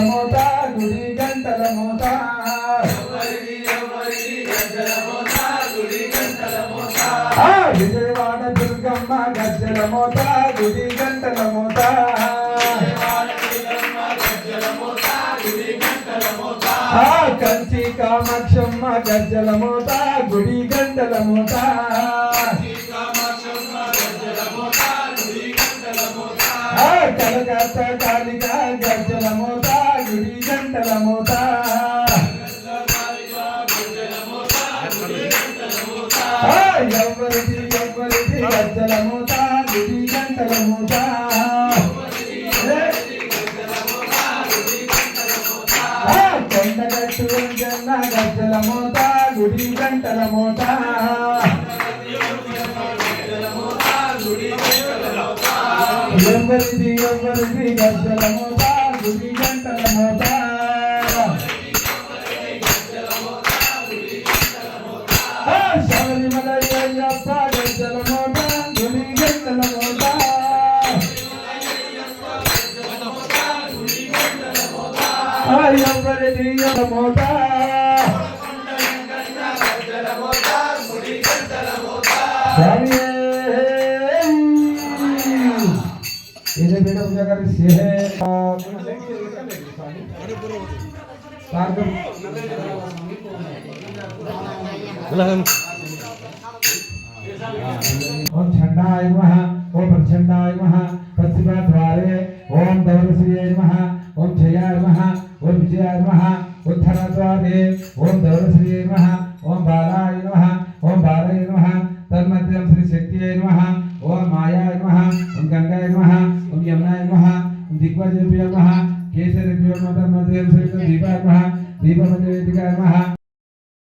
మోత గుడి గంటల మోత విజయవాడ దుర్గమ్మ గజ్జల మోత గుడి గంటల మోత కంచి కామాక్షమ్మ గజ్జల మోత గుడి గంటల మోత కలకత్తా కాళికా గజ్జల మోత గుడి గంటల మోత ఎవ్వరిది గజ్జల మోత గుడి గంటల మోత కొండగట్టు జన్న గజ్జల మోత గుడి గంటల మోత ఎవ్వరిది గజ్జల మోత గుడి గంటల మోత శబరిమల అయ్యప్ప గజ్జల మోత గుడి గంటల మోత ఎవ్వరిది మోత इधर बेटा पूजा कर से है ओम छंडाय नमः ओम प्रचंडाय नमः पश्चिम द्वारे ओम दौरश्रीय नमः ओम जयाय नमः ओम विजयाय नमः उत्तर द्वारे ओम दौरश्रीय नमः ओम बालाय नमः ओम बालाय नमः तन्मध्यम श्री शक्तिये नमः ओम मायाय नमः ओम गंगाय नमः ओम यमुनाय नमः ओम दिग्गजेभ्यो नमः केसरेभ्यो नमः तन्मध्यम श्री दीपाय नमः दीपमध्यवेदिकाय नमः